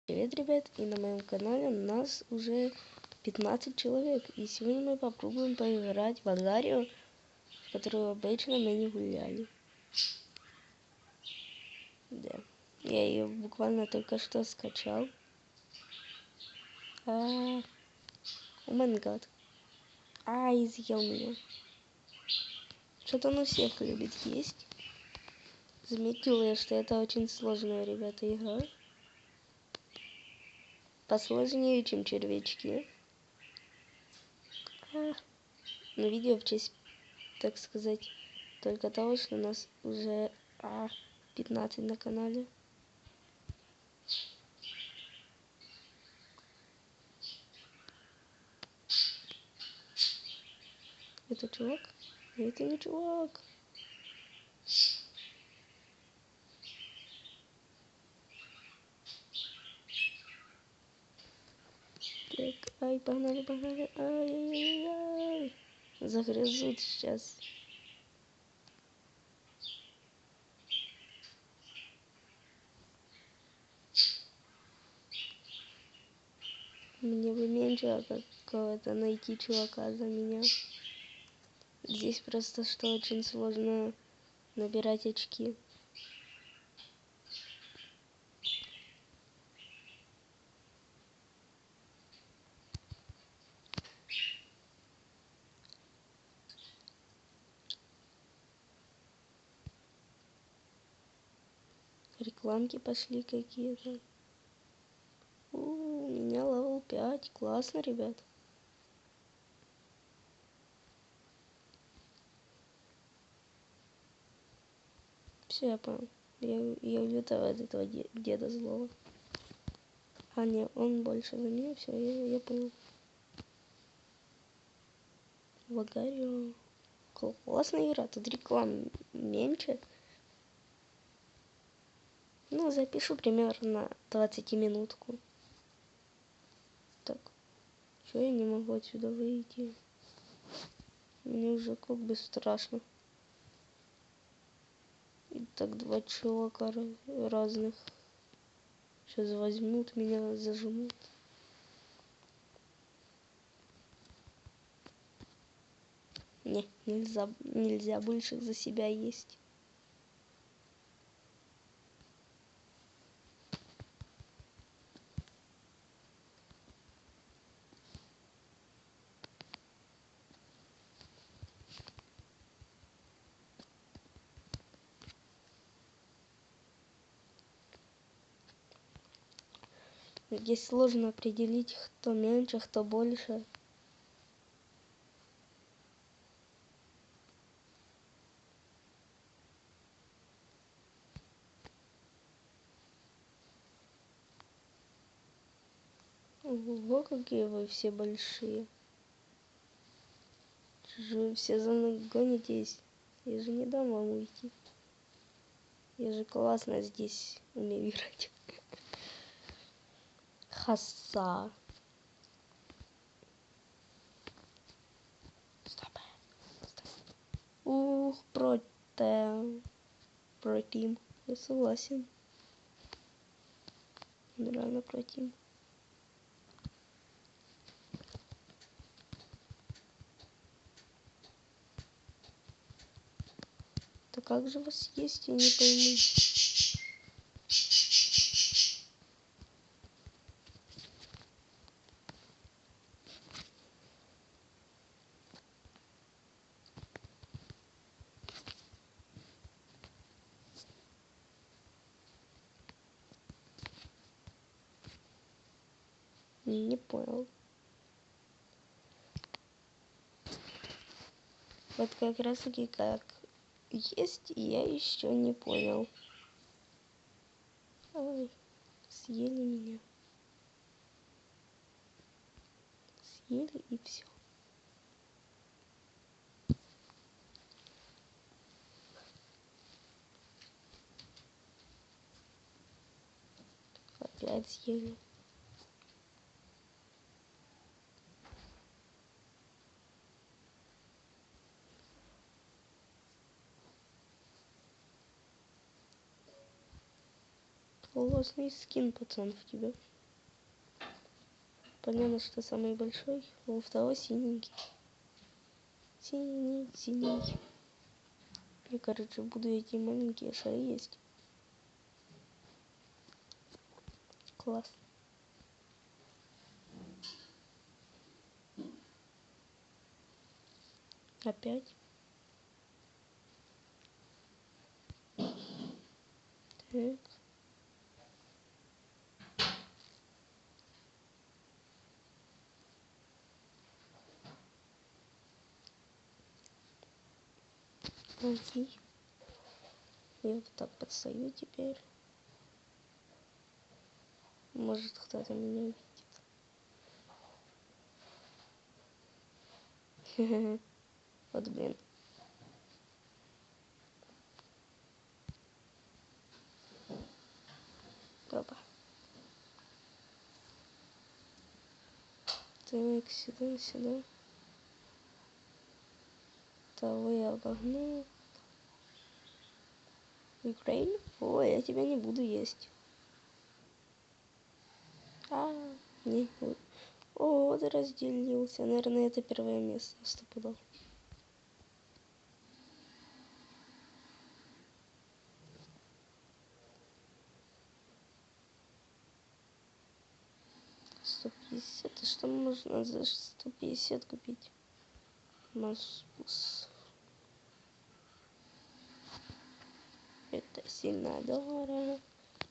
Привет, ребят, и на моем канале у нас уже 15 человек, и сегодня мы попробуем поиграть в Агарио, в которую обычно мы не гуляли. Да, я ее буквально только что скачал. О май гад. Изъел меня. Что-то он у всех любит есть. Заметил я, что это очень сложная, ребята, игра. Посложнее, чем червячки. Но видео в честь, так сказать, только того, что у нас уже 15 на канале. Это чувак? Это не чувак. Так, погнали. Ай-яй-яй. Загрызут сейчас. Мне бы меньше какого-то найти чувака за меня. Здесь просто что очень сложно набирать очки. Рекламки пошли какие-то. У меня левел 5. Классно, ребят. Все, я понял. Я улетаю от этого деда злого. Не, он больше за меня. Все, я понял. В Агарио. Классная игра. Тут реклам меньше. Ну, запишу примерно 20-минутку. Так, что я не могу отсюда выйти? Мне уже как бы страшно. И так два чувака разных. Сейчас возьмут меня, зажмут. Не, нельзя больше за себя есть. Здесь сложно определить, кто меньше, кто больше. Ого, какие вы все большие. Чё вы все за мной гонитесь? Я же не дам вам уйти. Я же классно здесь умею играть. Хаса. Стоп. Протим. Я согласен. Реально протим. Да как же вас есть, я не пойму. Не понял. Вот как раз таки как есть, я еще не понял. Ой, съели меня. Съели и все. Опять съели. Классный скин, пацан, в тебя. Понятно, что самый большой, у второго синенький. Синий. Я, короче, буду эти маленькие шары есть. Класс. Опять. Так. Окей. Я вот так подстаю теперь. Может, кто-то меня увидит. Вот, блин. Опа. Так, сюда. Того я обогнул. Украин? Ой, я тебя не буду есть. Не. О, вот и разделился. Наверное, это первое место стопудово. $150. И что можно за 150 купить? Маспус. Это сильно дорого.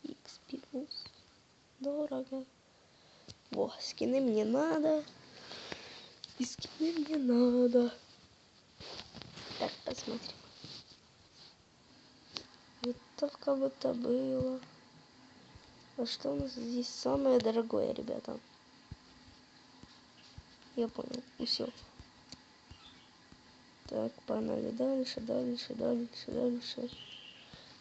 XP плюс. Дорого. Во, скины мне надо. И скины мне надо. Так, посмотрим. Вот только бы это было. А что у нас здесь самое дорогое, ребята? Я понял. И все. Так, погнали дальше.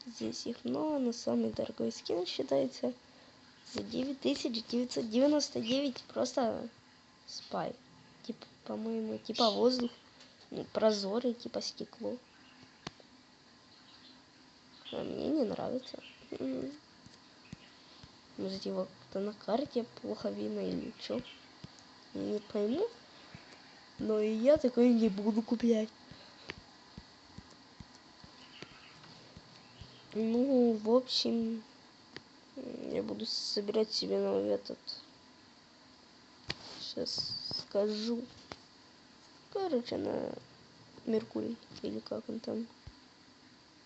Здесь их много, но самый дорогой скин считается за 9999. Просто спай. Типа, по-моему, типа воздух. Прозорый, типа стекло. А мне не нравится. Может, его как-то на карте плохо видно или что? Я не пойму. Но и я такой не буду куплять. Ну, в общем, я буду собирать себе новый этот. Сейчас скажу. Короче, на Меркурий. Или как он там.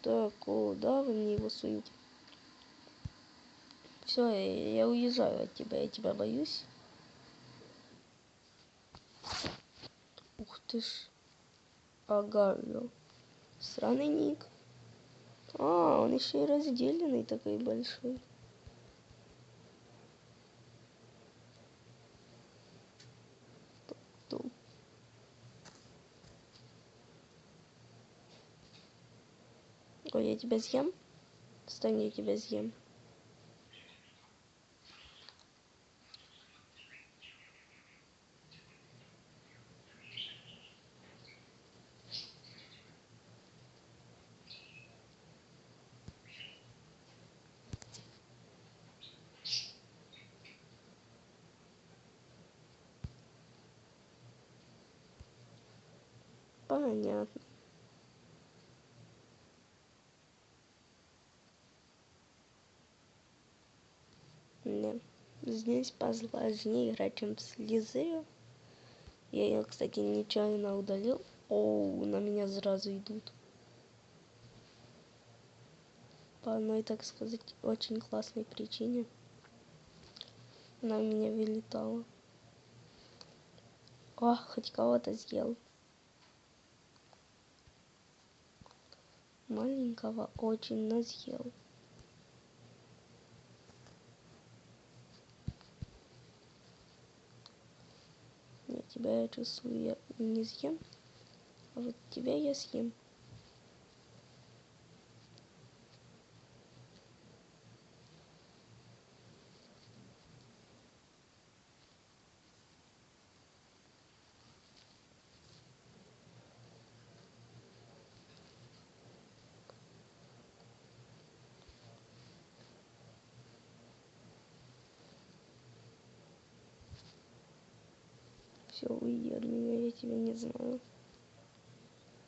Так, да, вы мне его суните. Все, я уезжаю от тебя. Я тебя боюсь. Ух ты ж. Ага, сраный ник. Он еще и разделенный такой большой. Ой, я тебя съем? Стань, я тебя съем. Понятно. Да. Здесь посложнее играть, чем с Лизею. Я ее, кстати, нечаянно удалил. На меня сразу идут. По одной, так сказать, очень классной причине. Она у меня вылетала. Хоть кого-то съел. Маленького очень съел. Нет, тебя я чувствую, я не съем. А вот тебя я съем. Все, уйди от меня, я тебя не знаю.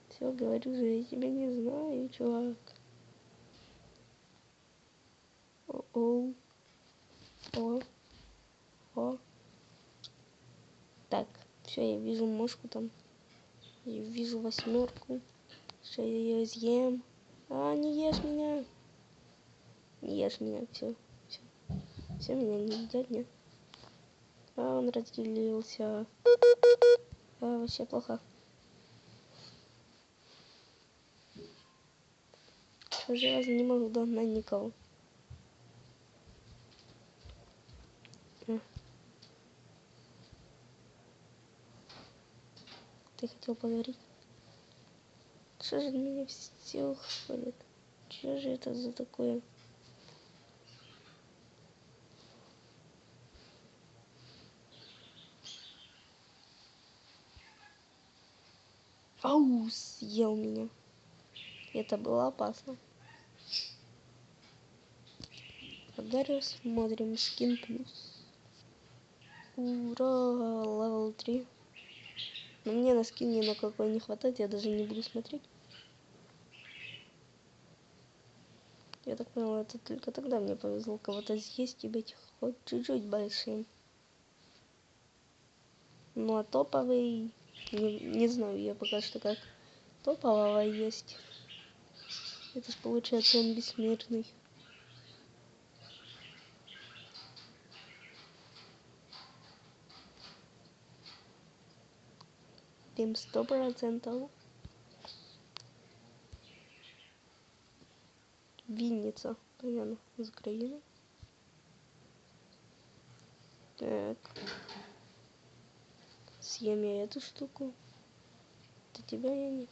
Все, говорю же, я тебя не знаю, чувак. О-оу. О. О. Так, все, я вижу мошку там. Я вижу 8. Сейчас я ее съем. А, не ешь меня. Не ешь меня, все. Все, меня не едят, нет. А, он разделился. А, вообще плохо. Железо не могу догнать никого. Ты хотел поговорить? Что же меня все ходит? Что же это за такое? Ау, съел меня. Это было опасно. Далее смотрим скин плюс. Ура, левел 3. Но мне на скин ни на какой не хватает, я даже не буду смотреть. Я так поняла, это только тогда мне повезло кого-то съесть и быть хоть чуть-чуть большим. Ну а топовый, не знаю я пока что как топового есть. Это ж получается он бессмертный. Тем 100%. Винница, понятно, из Украины. Так. Съем я эту штуку. Это тебя я не...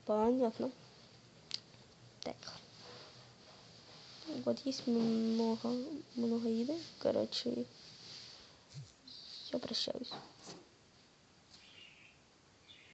Понятно. Так. Вот есть много еды. Короче, я прощаюсь.